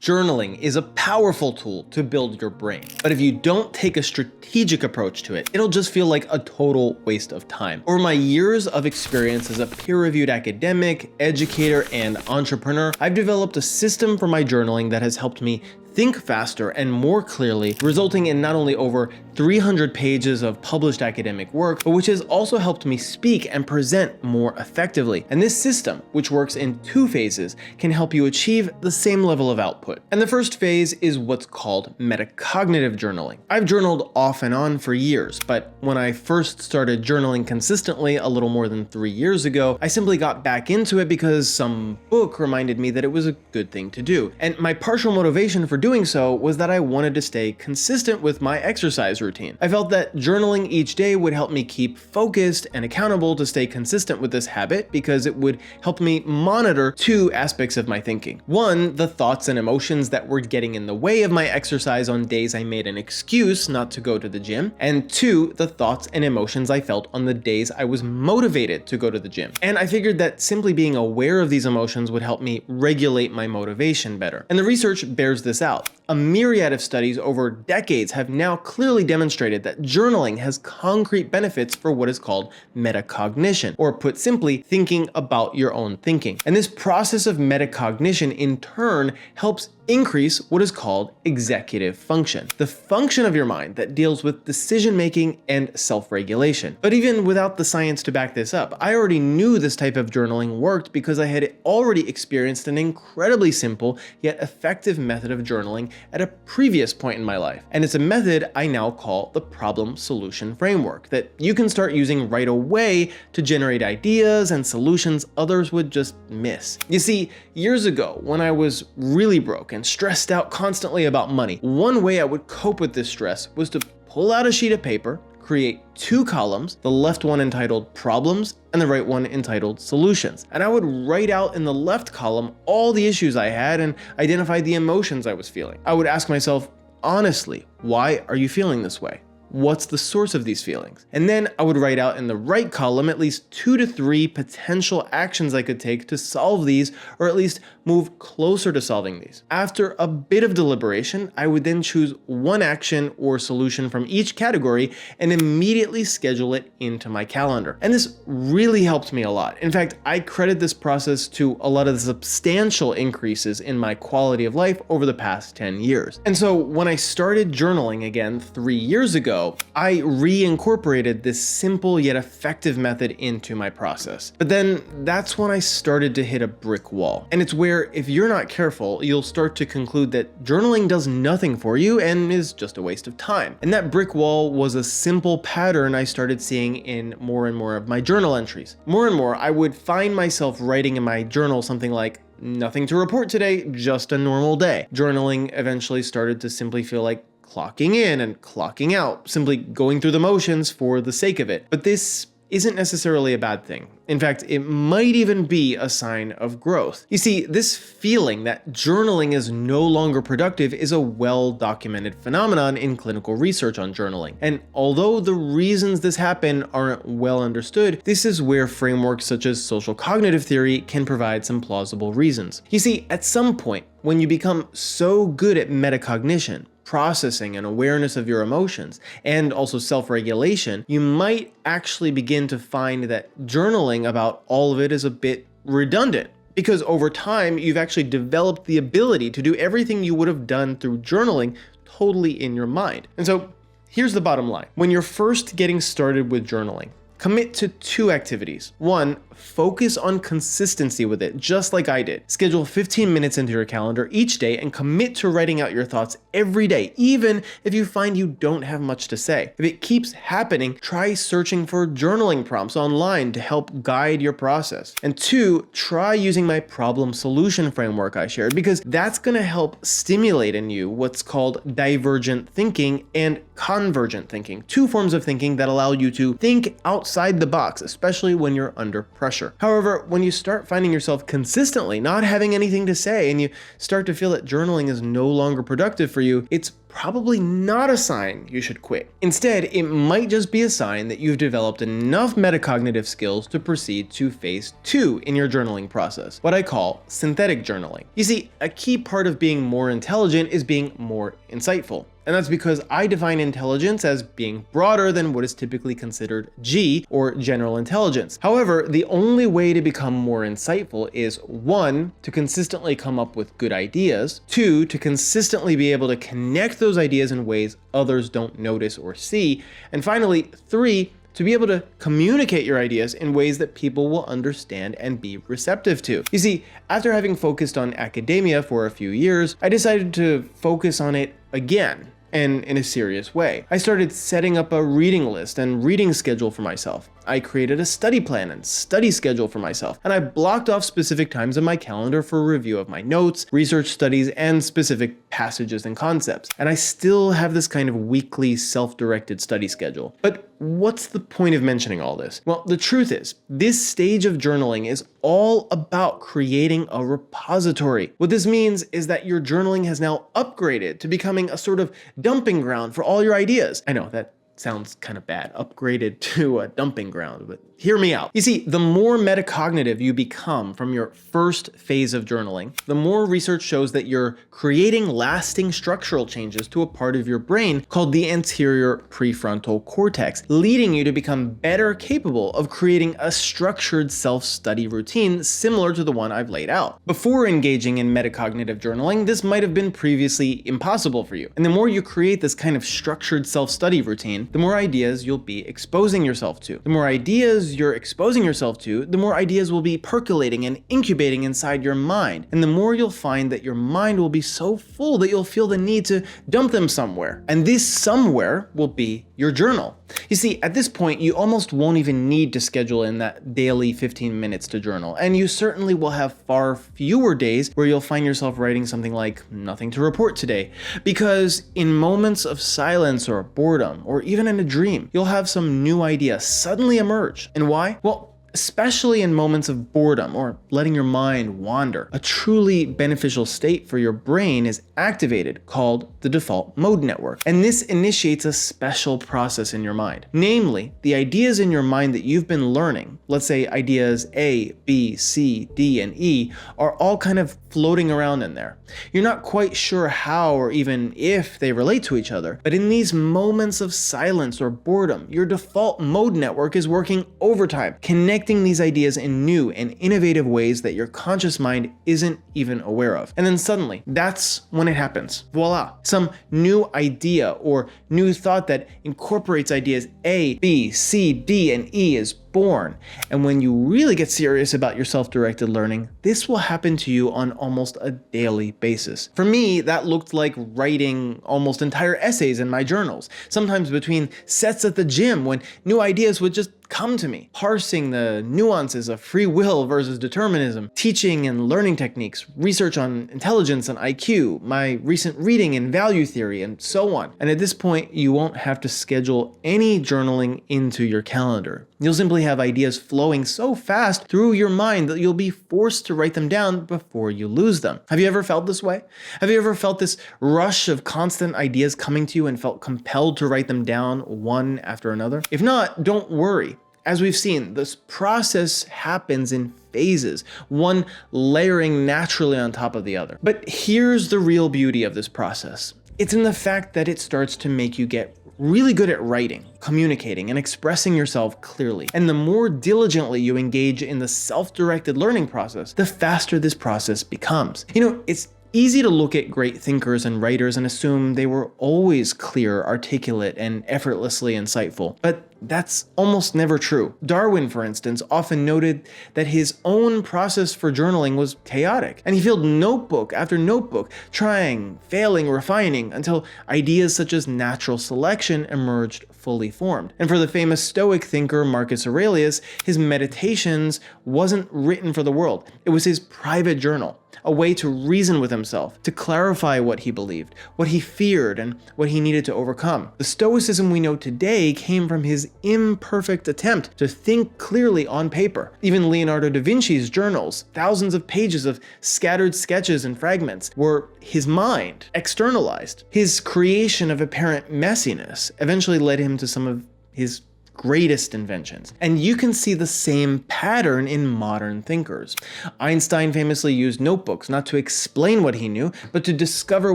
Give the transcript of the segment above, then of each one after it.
Journaling is a powerful tool to build your brain, but if you don't take a strategic approach to it, it'll just feel like a total waste of time. Over my years of experience as a peer-reviewed academic, educator, and entrepreneur, I've developed a system for my journaling that has helped me think faster and more clearly, resulting in not only over 300 pages of published academic work, but which has also helped me speak and present more effectively. And this system, which works in 2 phases, can help you achieve the same level of output. And the first phase is what's called metacognitive journaling. I've journaled off and on for years, but when I first started journaling consistently a little more than 3 years ago, I simply got back into it because some book reminded me that it was a good thing to do. And my partial motivation for doing so was that I wanted to stay consistent with my exercise routine. I felt that journaling each day would help me keep focused and accountable to stay consistent with this habit because it would help me monitor 2 aspects of my thinking. 1, the thoughts and emotions that were getting in the way of my exercise on days I made an excuse not to go to the gym, and 2, the thoughts and emotions I felt on the days I was motivated to go to the gym. And I figured that simply being aware of these emotions would help me regulate my motivation better. And the research bears this out. A myriad of studies over decades have now clearly demonstrated that journaling has concrete benefits for what is called metacognition, or put simply, thinking about your own thinking. And this process of metacognition in turn helps increase what is called executive function, the function of your mind that deals with decision making and self-regulation. But even without the science to back this up, I already knew this type of journaling worked because I had already experienced an incredibly simple yet effective method of journaling at a previous point in my life. And it's a method I now call the problem solution framework that you can start using right away to generate ideas and solutions others would just miss. You see, years ago, when I was really broke and stressed out constantly about money, one way I would cope with this stress was to pull out a sheet of paper, create 2 columns, the left one entitled problems and the right one entitled solutions. And I would write out in the left column all the issues I had and identify the emotions I was feeling. I would ask myself, honestly, why are you feeling this way? What's the source of these feelings? And then I would write out in the right column at least 2 to 3 potential actions I could take to solve these, or at least move closer to solving these. After a bit of deliberation, I would then choose one action or solution from each category and immediately schedule it into my calendar. And this really helped me a lot. In fact, I credit this process to a lot of the substantial increases in my quality of life over the past 10 years. And so when I started journaling again 3 years ago, I reincorporated this simple yet effective method into my process. But then that's when I started to hit a brick wall. And it's where, if you're not careful, you'll start to conclude that journaling does nothing for you and is just a waste of time. And that brick wall was a simple pattern I started seeing in more and more of my journal entries. More and more, I would find myself writing in my journal something like, "Nothing to report today, just a normal day." Journaling eventually started to simply feel like clocking in and clocking out, simply going through the motions for the sake of it. But this isn't necessarily a bad thing. In fact, it might even be a sign of growth. You see, this feeling that journaling is no longer productive is a well-documented phenomenon in clinical research on journaling. And although the reasons this happen aren't well understood, this is where frameworks such as social cognitive theory can provide some plausible reasons. You see, at some point, when you become so good at metacognition, processing and awareness of your emotions, and also self-regulation, you might actually begin to find that journaling about all of it is a bit redundant. Because over time, you've actually developed the ability to do everything you would have done through journaling totally in your mind. And so here's the bottom line. When you're first getting started with journaling, commit to 2 activities. 1, focus on consistency with it, just like I did. Schedule 15 minutes into your calendar each day and commit to writing out your thoughts every day, even if you find you don't have much to say. If it keeps happening, try searching for journaling prompts online to help guide your process. And 2, try using my problem solution framework I shared, because that's going to help stimulate in you what's called divergent thinking and convergent thinking, 2 forms of thinking that allow you to think outside the box, especially when you're under pressure. However, when you start finding yourself consistently not having anything to say and you start to feel that journaling is no longer productive for you, it's probably not a sign you should quit. Instead, it might just be a sign that you've developed enough metacognitive skills to proceed to phase 2 in your journaling process, what I call synthetic journaling. You see, a key part of being more intelligent is being more insightful. And that's because I define intelligence as being broader than what is typically considered G, or general intelligence. However, the only way to become more insightful is 1, to consistently come up with good ideas, 2, to consistently be able to connect those ideas in ways others don't notice or see, and finally, 3, to be able to communicate your ideas in ways that people will understand and be receptive to. You see, after having focused on academia for a few years, I decided to focus on it again, and in a serious way. I started setting up a reading list and reading schedule for myself. I created a study plan and study schedule for myself, and I blocked off specific times in my calendar for review of my notes, research studies, and specific passages and concepts. And I still have this kind of weekly self-directed study schedule. But what's the point of mentioning all this? Well, the truth is, this stage of journaling is all about creating a repository. What this means is that your journaling has now upgraded to becoming a sort of dumping ground for all your ideas. I know that sounds kind of bad, upgraded to a dumping ground, but hear me out. You see, the more metacognitive you become from your first phase of journaling, the more research shows that you're creating lasting structural changes to a part of your brain called the anterior prefrontal cortex, leading you to become better capable of creating a structured self-study routine similar to the one I've laid out. Before engaging in metacognitive journaling, this might have been previously impossible for you. And the more you create this kind of structured self-study routine, the more ideas you'll be exposing yourself to. The more ideas you're exposing yourself to, the more ideas will be percolating and incubating inside your mind. And the more you'll find that your mind will be so full that you'll feel the need to dump them somewhere. And this somewhere will be your journal. You see, at this point, you almost won't even need to schedule in that daily 15 minutes to journal. And you certainly will have far fewer days where you'll find yourself writing something like nothing to report today. Because in moments of silence or boredom, or even in a dream, you'll have some new idea suddenly emerge. And why? Well, especially in moments of boredom or letting your mind wander, a truly beneficial state for your brain is activated called the default mode network. And this initiates a special process in your mind. Namely, the ideas in your mind that you've been learning, let's say ideas A, B, C, D, and E, are all kind of floating around in there. You're not quite sure how or even if they relate to each other, but in these moments of silence or boredom, your default mode network is working overtime, connecting these ideas in new and innovative ways that your conscious mind isn't even aware of. And then suddenly, that's when it happens. Voila! Some new idea or new thought that incorporates ideas A, B, C, D, and E is born. And when you really get serious about your self-directed learning, this will happen to you on almost a daily basis. For me, that looked like writing almost entire essays in my journals, sometimes between sets at the gym when new ideas would just come to me, parsing the nuances of free will versus determinism, teaching and learning techniques, research on intelligence and IQ, my recent reading in value theory, and so on. And at this point, you won't have to schedule any journaling into your calendar. You'll simply have ideas flowing so fast through your mind that you'll be forced to write them down before you lose them. Have you ever felt this way? Have you ever felt this rush of constant ideas coming to you and felt compelled to write them down one after another? If not, don't worry. As we've seen, this process happens in phases, one layering naturally on top of the other. But here's the real beauty of this process. It's in the fact that it starts to make you get really good at writing, communicating, and expressing yourself clearly. And the more diligently you engage in the self-directed learning process, the faster this process becomes. You know, it's easy to look at great thinkers and writers and assume they were always clear, articulate, and effortlessly insightful. But that's almost never true. Darwin, for instance, often noted that his own process for journaling was chaotic, and he filled notebook after notebook, trying, failing, refining, until ideas such as natural selection emerged fully formed. And for the famous Stoic thinker Marcus Aurelius, his Meditations wasn't written for the world. It was his private journal. a way to reason with himself, to clarify what he believed, what he feared, and what he needed to overcome. The Stoicism we know today came from his imperfect attempt to think clearly on paper. Even Leonardo da Vinci's journals, thousands of pages of scattered sketches and fragments, were his mind, externalized. His creation of apparent messiness eventually led him to some of his greatest inventions. And you can see the same pattern in modern thinkers. Einstein famously used notebooks not to explain what he knew, but to discover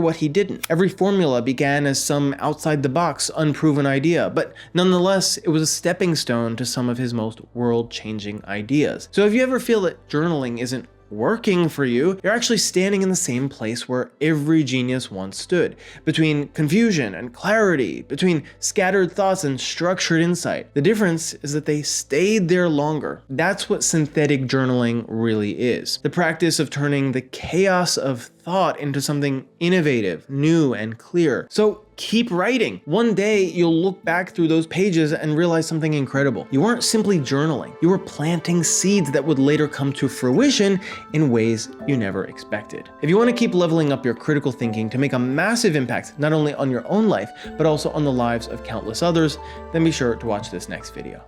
what he didn't. Every formula began as some outside-the-box, unproven idea, but nonetheless, it was a stepping stone to some of his most world-changing ideas. So if you ever feel that journaling isn't working for you, you're actually standing in the same place where every genius once stood, between confusion and clarity, between scattered thoughts and structured insight. The difference is that they stayed there longer. That's what synthetic journaling really is. The practice of turning the chaos of thought into something innovative, new, and clear. So keep writing. One day you'll look back through those pages and realize something incredible. You weren't simply journaling, you were planting seeds that would later come to fruition in ways you never expected. If you want to keep leveling up your critical thinking to make a massive impact not only on your own life, but also on the lives of countless others, then be sure to watch this next video.